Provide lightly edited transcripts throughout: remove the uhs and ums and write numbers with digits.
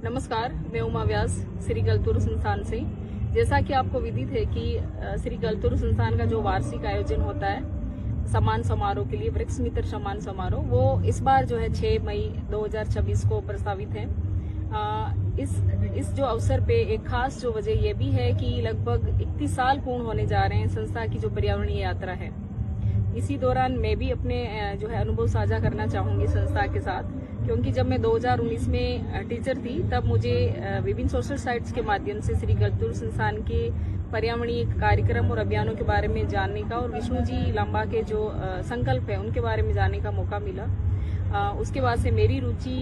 नमस्कार, मैं उमा व्यास श्री गलतुरु संस्थान से। जैसा कि आपको विदित है कि श्री गलतुरु संस्थान का जो वार्षिक आयोजन होता है सम्मान समारोह के लिए वृक्ष मित्र सम्मान समारोह, वो इस बार जो है 6 मई 2026 को प्रस्तावित है। इस जो अवसर पे एक खास जो वजह ये भी है कि लगभग 31 साल पूर्ण होने जा रहे हैं संस्था की जो पर्यावरणीय यात्रा है। इसी दौरान मैं भी अपने जो है अनुभव साझा करना चाहूंगी संस्था के साथ, क्योंकि जब मैं 2019 में टीचर थी तब मुझे विभिन्न सोशल साइट्स के माध्यम से श्री गलतुरु संस्थान के पर्यावरणीय कार्यक्रम और अभियानों के बारे में जानने का और विष्णु जी लांबा के जो संकल्प है उनके बारे में जानने का मौका मिला। उसके बाद से मेरी रुचि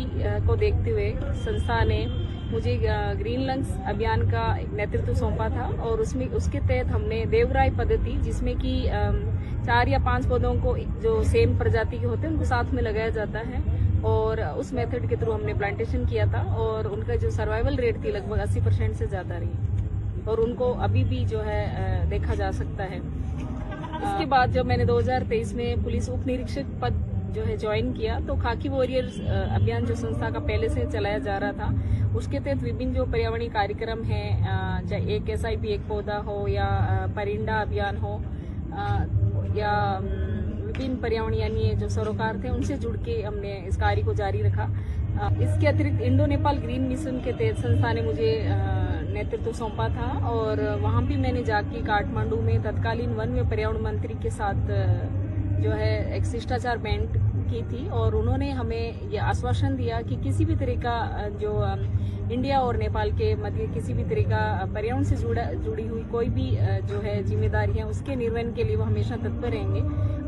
को देखते हुए संस्था ने मुझे ग्रीन लंग्स अभियान का नेतृत्व सौंपा था और उसके तहत हमने देवराय पद्धति, जिसमें कि 4 या 5 पौधों को जो सेम प्रजाति के होते हैं उनको साथ में लगाया जाता है और उस मेथड के थ्रू हमने प्लांटेशन किया था और उनका जो सर्वाइवल रेट थी लगभग 80% से ज्यादा रही और उनको अभी भी जो है देखा जा सकता है। इसके बाद जब मैंने 2023 में पुलिस उप निरीक्षक पद जो है ज्वाइन किया तो खाकी वॉरियर्स अभियान जो संस्था का पहले से चलाया जा रहा था उसके तहत विभिन्न जो पर्यावरणीय कार्यक्रम है, चाहे एक SIP एक पौधा हो या परिंदा अभियान हो या विभिन्न पर्यावरणीय जो सरोकार थे उनसे जुड़ के हमने इस कार्य को जारी रखा। इसके अतिरिक्त इंडो नेपाल ग्रीन मिशन के तहत संस्था ने मुझे नेतृत्व सौंपा था और वहां भी मैंने जाके काठमांडू में तत्कालीन वन व पर्यावरण मंत्री के साथ जो है एक शिष्टाचार भेंट की थी और उन्होंने हमें ये आश्वासन दिया कि किसी भी तरह का जो इंडिया और नेपाल के मध्य किसी भी तरह का पर्यावरण से जुड़ी हुई कोई भी जो है जिम्मेदारी है उसके निर्वहन के लिए वो हमेशा तत्पर रहेंगे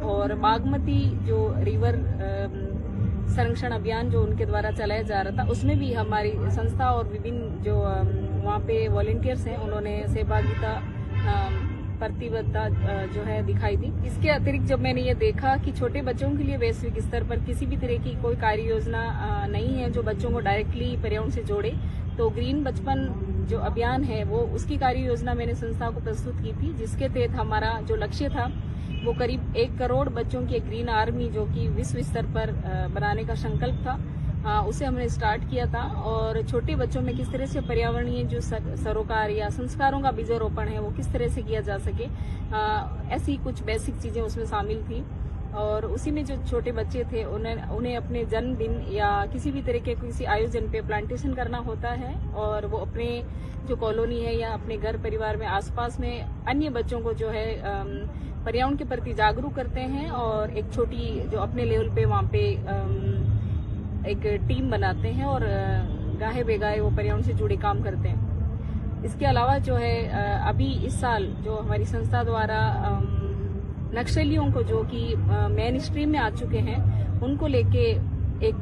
और बागमती जो रिवर संरक्षण अभियान जो उनके द्वारा चलाया जा रहा था उसमें भी हमारी संस्था और विभिन्न जो वहाँ पे वॉलंटियर्स हैं उन्होंने सहभागिता प्रतिबद्धता जो है दिखाई दी। इसके अतिरिक्त जब मैंने ये देखा कि छोटे बच्चों के लिए वैश्विक स्तर पर किसी भी तरह की कोई कार्य योजना नहीं है जो बच्चों को डायरेक्टली पर्यावरण से जोड़े, तो ग्रीन बचपन जो अभियान है वो उसकी कार्य योजना मैंने संस्था को प्रस्तुत की थी, जिसके तहत हमारा जो लक्ष्य था वो करीब 1 करोड़ बच्चों की एक ग्रीन आर्मी जो कि विश्व स्तर पर बनाने का संकल्प था, उसे हमने स्टार्ट किया था और छोटे बच्चों में किस तरह से पर्यावरणीय जो सरोकार या संस्कारों का बीजारोपण है वो किस तरह से किया जा सके, ऐसी कुछ बेसिक चीजें उसमें शामिल थी। और उसी में जो छोटे बच्चे थे उन्हें अपने जन्मदिन या किसी भी तरह के किसी आयोजन पे प्लांटेशन करना होता है और वो अपने जो कॉलोनी है या अपने घर परिवार में आसपास में अन्य बच्चों को जो है पर्यावरण के प्रति जागरूक करते हैं और एक छोटी जो अपने लेवल पे वहाँ पे एक टीम बनाते हैं और गाहे बेगाहे वो पर्यावरण से जुड़े काम करते हैं। इसके अलावा जो है अभी इस साल जो हमारी संस्था द्वारा नक्सलियों को जो कि मेन स्ट्रीम में आ चुके हैं उनको लेके एक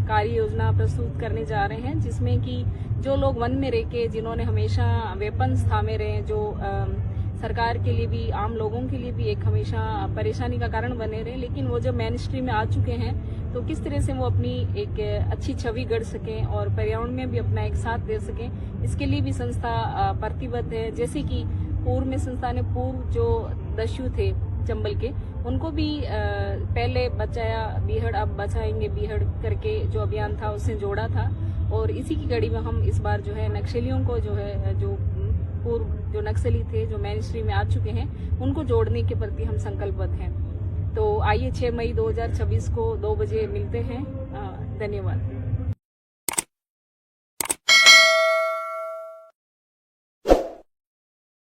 कार्य योजना प्रस्तुत करने जा रहे हैं, जिसमें कि जो लोग वन में रह के जिन्होंने हमेशा वेपन्स थामे रहे, जो सरकार के लिए भी आम लोगों के लिए भी एक हमेशा परेशानी का कारण बने रहे, लेकिन वो जब मेन स्ट्रीम में आ चुके हैं तो किस तरह से वो अपनी एक अच्छी छवि गढ़ सकें और पर्यावरण में भी अपना एक साथ दे सकें, इसके लिए भी संस्था प्रतिबद्ध है। जैसे कि पूर्व में संस्था ने पूर्व जो दस्यु थे चंबल के उनको भी पहले बचाया बीहड़ अब बचाएंगे बीहड़ करके जो अभियान था उससे जोड़ा था और इसी की कड़ी में हम इस बार जो है नक्सलियों को जो है जो पूर्व जो नक्सली थे जो मेन स्ट्रीम में आ चुके हैं उनको जोड़ने के प्रति हम संकल्पबद्ध हैं। तो आइए 6 मई 2026 को 2 बजे मिलते हैं। धन्यवाद।